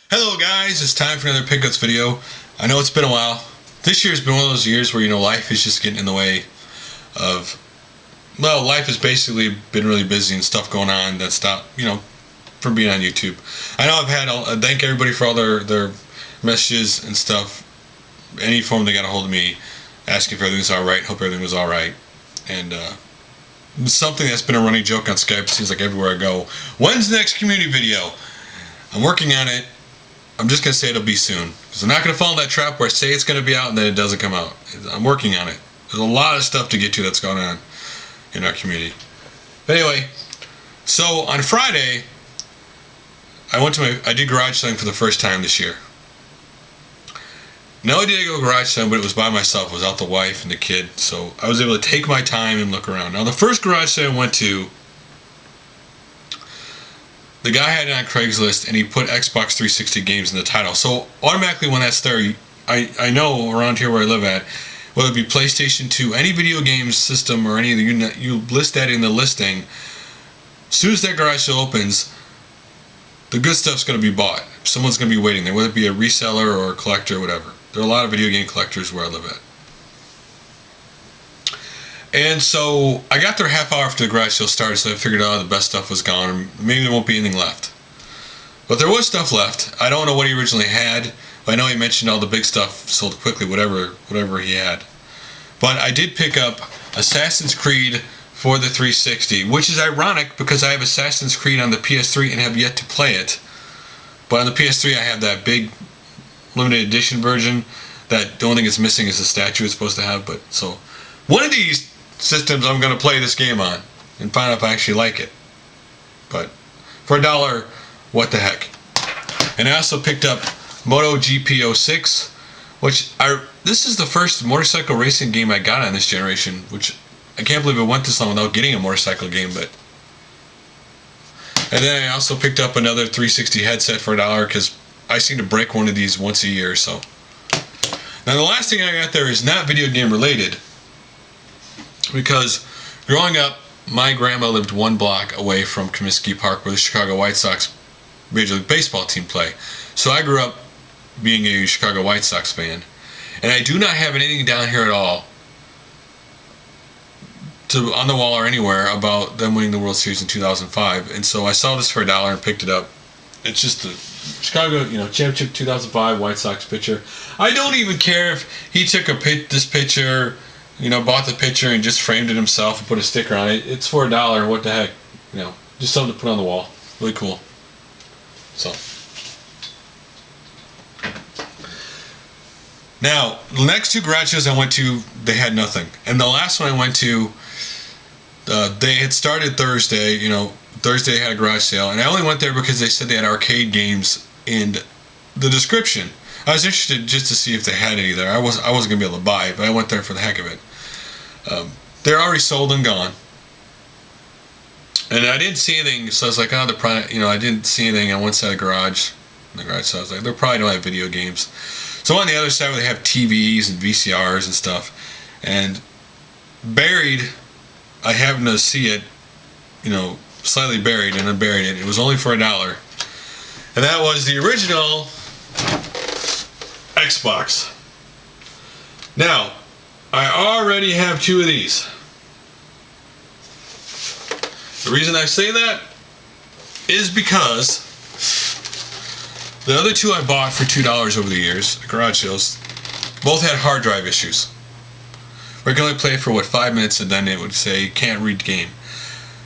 Hello guys, it's time for another Pickups video. I know it's been a while. This year's been one of those years where, life is just getting in the way of, life has basically been really busy and stuff going on that stopped, from being on YouTube. I know I've had, thank everybody for all their messages and stuff, any form they got a hold of me, asking if everything's alright, hope everything was alright. And, it's something that's been a running joke on Skype, it seems like everywhere I go. When's the next community video? I'm working on it. I'm just going to say it'll be soon. Because I'm not going to fall in that trap where I say it's going to be out and then it doesn't come out. I'm working on it. There's a lot of stuff to get to that's going on in our community. But anyway, so on Friday, I did garage selling for the first time this year. Not only did I go garage selling, but it was by myself. It was without the wife and the kid. So I was able to take my time and look around. Now the first garage sale I went to, the guy had it on Craigslist, and he put Xbox 360 games in the title. So automatically when that's there, I know around here where I live at, whether it be PlayStation 2, any video game system or any of the, you list that in the listing, as soon as that garage sale opens, the good stuff's going to be bought. Someone's going to be waiting there, whether it be a reseller or a collector or whatever. There are a lot of video game collectors where I live at. And so I got there a half hour after the garage sale started, so I figured out the best stuff was gone, or maybe there won't be anything left. But there was stuff left. I don't know what he originally had, but I know he mentioned all the big stuff sold quickly, whatever he had. But I did pick up Assassin's Creed for the 360, which is ironic because I have Assassin's Creed on the PS3 and have yet to play it. But on the PS3 I have that big limited edition version that the only thing it's missing is the statue it's supposed to have. But so one of these systems I'm going to play this game on and find out if I actually like it. But for $1, what the heck. And I also picked up MotoGP 06, which this is the first motorcycle racing game I got on this generation, which I can't believe it went this long without getting a motorcycle game. But and then I also picked up another 360 headset for $1 because I seem to break one of these once a year or so. Now the last thing I got there is not video game related, because growing up, my grandma lived one block away from Comiskey Park, where the Chicago White Sox Major League Baseball team play. So I grew up being a Chicago White Sox fan, and I do not have anything down here at all on the wall or anywhere about them winning the World Series in 2005. And so I saw this for $1 and picked it up. It's just the Chicago, championship 2005 White Sox pitcher. I don't even care if he took this picture, bought the picture and just framed it himself and put a sticker on it. It's for $1. What the heck? Just something to put on the wall. Really cool. So. Now, the next two garage sales I went to, they had nothing. And the last one I went to, they had started Thursday. Thursday they had a garage sale. And I only went there because they said they had arcade games in the description. I was interested just to see if they had any there. I wasn't going to be able to buy it, but I went there for the heck of it. They're already sold and gone. And I didn't see anything, so I was like, they're probably, I didn't see anything on one side of the garage. So I was like, they probably don't have video games. So on the other side where they have TVs and VCRs and stuff. And buried, I happened to see it, slightly buried, and I buried it. It was only for $1. And that was the original Xbox. Now, I already have two of these. The reason I say that is because the other two I bought for $2 over the years, at garage sales, both had hard drive issues. We could only play it for 5 minutes, and then it would say can't read game.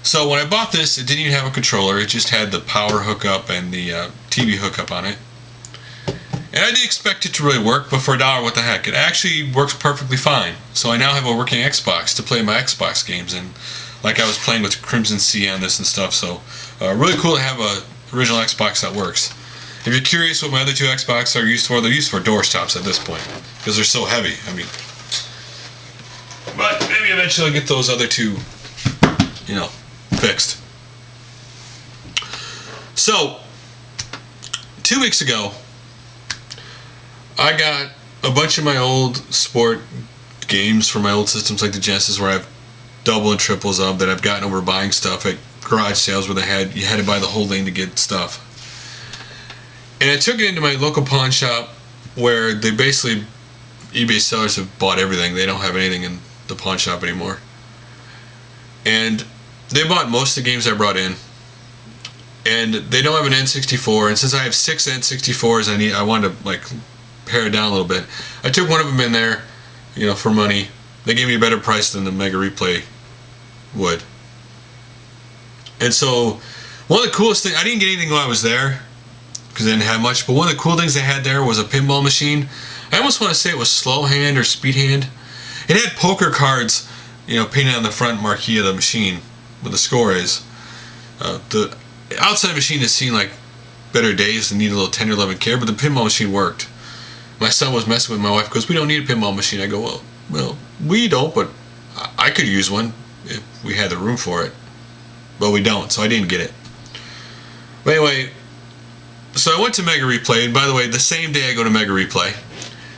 So when I bought this, it didn't even have a controller. It just had the power hookup and the TV hookup on it. And I didn't expect it to really work, but for $1, what the heck? It actually works perfectly fine. So I now have a working Xbox to play my Xbox games, and like I was playing with Crimson Sea on this and stuff. So really cool to have a original Xbox that works. If you're curious what my other two Xboxes are used for, they're used for door stops at this point because they're so heavy. But maybe eventually I'll get those other two, fixed. So 2 weeks ago, I got a bunch of my old sport games for my old systems, like the Genesis, where I have double and triples of that I've gotten over buying stuff at garage sales where you had to buy the whole thing to get stuff. And I took it into my local pawn shop where they basically, eBay sellers have bought everything. They don't have anything in the pawn shop anymore. And they bought most of the games I brought in. And they don't have an N64. And since I have 6 N64s, I wanted to like pare it down a little bit. I took one of them in there, for money. They gave me a better price than the Mega Replay would. And so, one of the coolest things, I didn't get anything while I was there, because I didn't have much, but one of the cool things they had there was a pinball machine. I almost want to say it was slow hand or speed hand. It had poker cards, painted on the front marquee of the machine, where the score is. The outside machine has seen like better days and needed a little 10 or 11 care, but the pinball machine worked. My son was messing with my wife because we don't need a pinball machine. I go, well, we don't, but I could use one if we had the room for it. But we don't, so I didn't get it. But anyway, so I went to Mega Replay, and by the way, the same day I go to Mega Replay,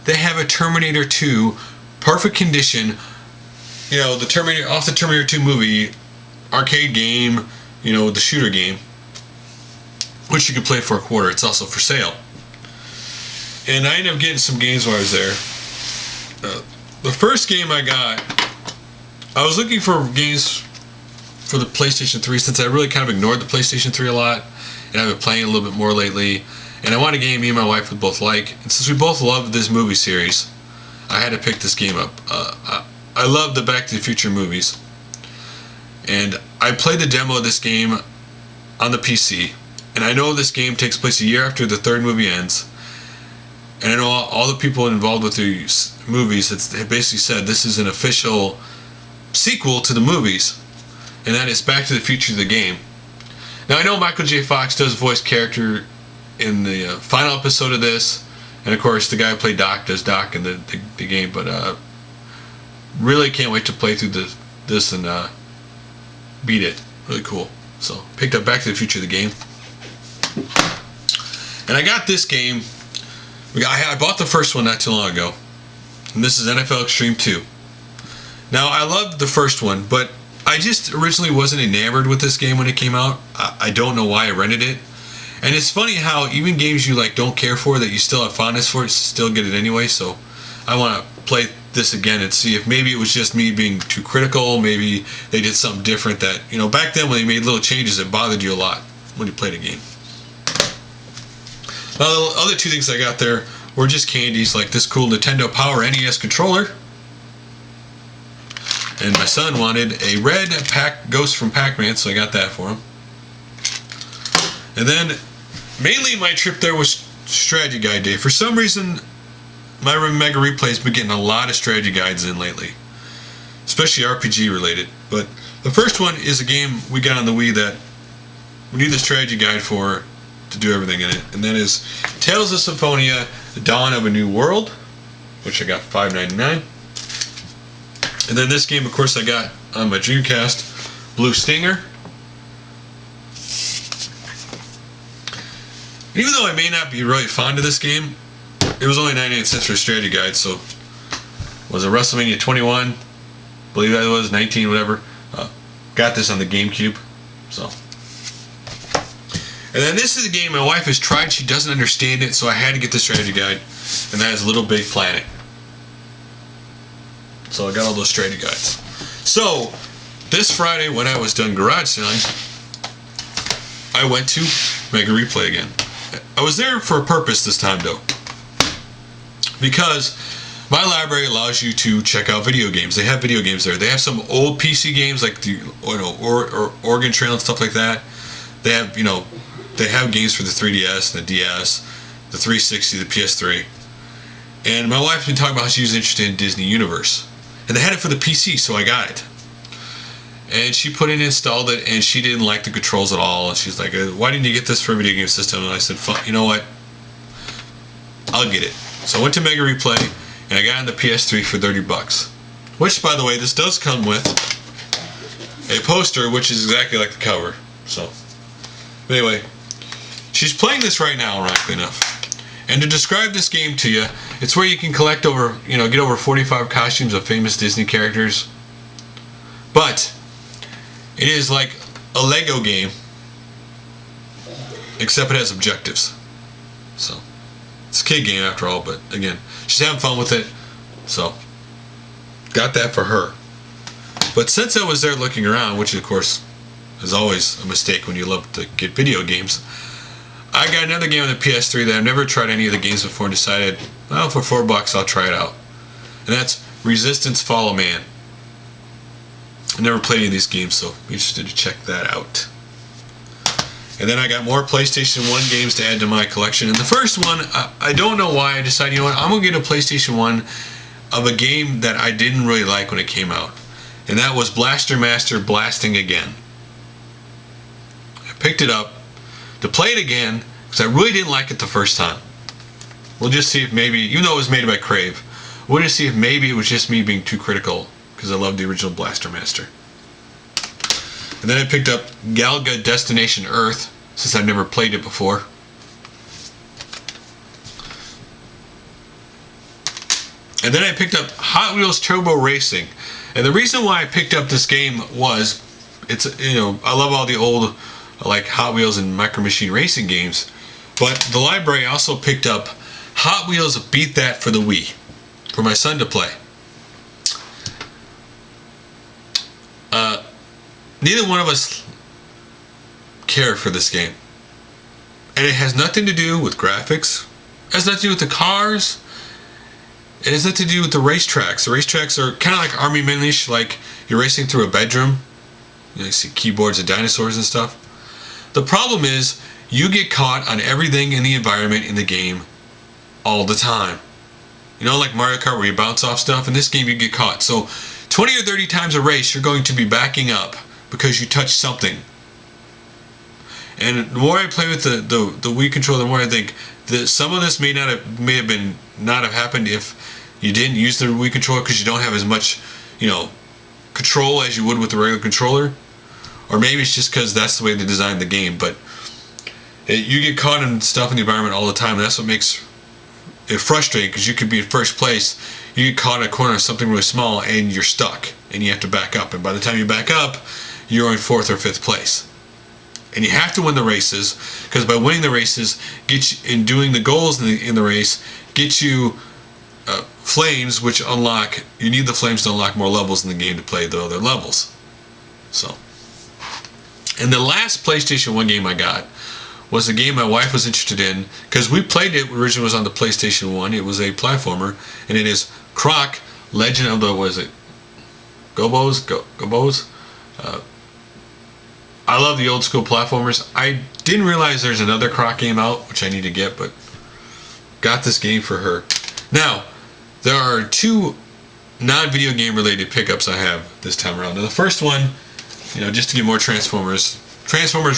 they have a Terminator 2, perfect condition, the Terminator 2 movie, arcade game, the shooter game, which you can play for $0.25. It's also for sale. And I ended up getting some games while I was there. The first game I got, I was looking for games for the PlayStation 3 since I really kind of ignored the PlayStation 3 a lot, and I've been playing a little bit more lately. And I wanted a game me and my wife would both like. And since we both loved this movie series, I had to pick this game up. I love the Back to the Future movies. And I played the demo of this game on the PC. And I know this game takes place a year after the third movie ends. And I know all the people involved with these movies have basically said this is an official sequel to the movies. And that is Back to the Future, the game. Now I know Michael J. Fox does voice character in the final episode of this, and of course the guy who played Doc does Doc in the game, but really can't wait to play through this and beat it. Really cool. So picked up Back to the Future, the game. And I got this game. I bought the first one not too long ago, and this is NFL Extreme 2. Now I loved the first one, but I just originally wasn't enamored with this game when it came out. I don't know why I rented it. And it's funny how even games you don't care for that you still have fondness for, you still get it anyway. So I want to play this again and see if maybe it was just me being too critical. Maybe they did something different that, back then when they made little changes it bothered you a lot when you played a game. Now the other two things I got there were just candies, like this cool Nintendo Power NES controller. And my son wanted a red Ghost from Pac-Man, so I got that for him. And then, mainly my trip there was Strategy Guide Day. For some reason, my Mega Replay has been getting a lot of strategy guides in lately, especially RPG related. But the first one is a game we got on the Wii that we need the strategy guide for to do everything in it, and that is Tales of Symphonia: The Dawn of a New World, which I got $5.99. And then this game, of course, I got on my Dreamcast, Blue Stinger. Even though I may not be really fond of this game, it was only 99 cents for a strategy guide, so was it WrestleMania 21? Believe that was 19, whatever. Got this on the GameCube, so. And then this is a game my wife has tried. She doesn't understand it, so I had to get the strategy guide, and that is Little Big Planet. So I got all those strategy guides. So this Friday when I was done garage selling, I went to Mega Replay again. I was there for a purpose this time though, because my library allows you to check out video games. They have video games there. They have some old PC games like the Oregon Trail and stuff like that. They have they have games for the 3DS, the DS, the 360, the PS3. And my wife's been talking about how she was interested in Disney Universe. And they had it for the PC, so I got it. And she put it in, installed it, and she didn't like the controls at all. And she's like, why didn't you get this for a video game system? And I said, you know what? I'll get it. So I went to Mega Replay, and I got on the PS3 for $30. Which, by the way, this does come with a poster, which is exactly like the cover. So, anyway, she's playing this right now, ironically enough. And to describe this game to you, it's where you can collect get over 45 costumes of famous Disney characters. But it is like a Lego game, except it has objectives. So it's a kid game after all, but again, she's having fun with it. So got that for her. But since I was there looking around, which of course is always a mistake when you love to get video games, I got another game on the PS3 that I've never tried any of the games before and decided, well, for $4 I'll try it out. And that's Resistance Fall of Man. I never played any of these games, so I'm interested to check that out. And then I got more PlayStation 1 games to add to my collection. And the first one, I don't know why I decided, you know what, I'm going to get a PlayStation 1 of a game that I didn't really like when it came out. And that was Blaster Master Blasting Again. I picked it up to play it again because I really didn't like it the first time. We'll just see if maybe, even though it was made by Crave, we'll just see if maybe it was just me being too critical because I love the original Blaster Master. And then I picked up Galaga Destination Earth, since I've never played it before. And then I picked up Hot Wheels Turbo Racing. And the reason why I picked up this game was, it's, you know, I love all the old like Hot Wheels and Micro Machine racing games, but the library also picked up Hot Wheels Beat That for the Wii for my son to play. Neither one of us care for this game, and it has nothing to do with graphics. It has nothing to do with the cars. It has nothing to do with the racetracks. The racetracks are kind of like Army Men-ish, like you're racing through a bedroom. You see keyboards and dinosaurs and stuff. The problem is you get caught on everything in the environment in the game all the time. You know, like Mario Kart where you bounce off stuff. In this game you get caught. So 20 or 30 times a race you're going to be backing up because you touched something. And the more I play with the Wii controller, the more I think that some of this may not have happened if you didn't use the Wii controller because you don't have as much, you know, control as you would with the regular controller. Or maybe it's just because that's the way they designed the game. But you get caught in stuff in the environment all the time, and that's what makes it frustrating, because you could be in first place, you get caught in a corner of something really small, and you're stuck, and you have to back up. And by the time you back up, you're in 4th or 5th place. And you have to win the races, because by winning the races, and doing the goals in the race, get you flames, which unlock. You need the flames to unlock more levels in the game to play the other levels. So, and the last PlayStation 1 game I got was a game my wife was interested in, because we played it. Originally was on the PlayStation 1. It was a platformer, and it is Croc Legend of the, what is it? Gobos. I love the old school platformers. I didn't realize there's another Croc game out, which I need to get, but got this game for her. Now, there are 2 non-video game related pickups I have this time around. Now, the first one, you know, just to get more Transformers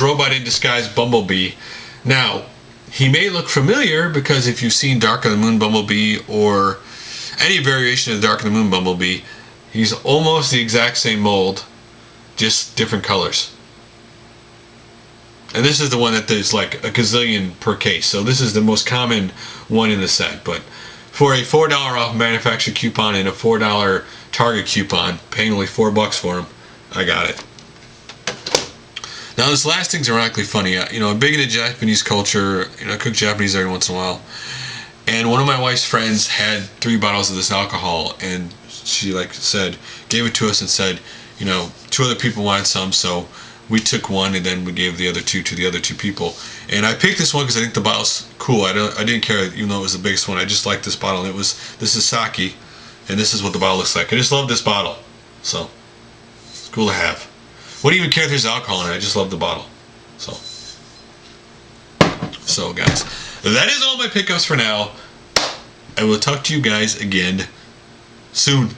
Robot in Disguise Bumblebee. Now, he may look familiar because if you've seen Dark of the Moon Bumblebee or any variation of the Dark of the Moon Bumblebee, he's almost the exact same mold, just different colors. And this is the one that there's like a gazillion per case, so this is the most common one in the set. But for a $4 off manufacturer coupon and a $4 Target coupon, paying only $4 for them, I got it. Now, this last thing's ironically funny. You know, I'm big into Japanese culture. You know, I cook Japanese every once in a while. And one of my wife's friends had 3 bottles of this alcohol, and she gave it to us and said, you know, 2 other people wanted some, so we took 1 and then we gave the other 2 to the other 2 people. And I picked this one because I think the bottle's cool. I didn't care, even though it was the biggest one. I just liked this bottle. And this is sake, and this is what the bottle looks like. I just love this bottle, so it's cool to have. Wouldn't even care if there's alcohol in it. I just love the bottle. So guys, that is all my pickups for now. I will talk to you guys again soon.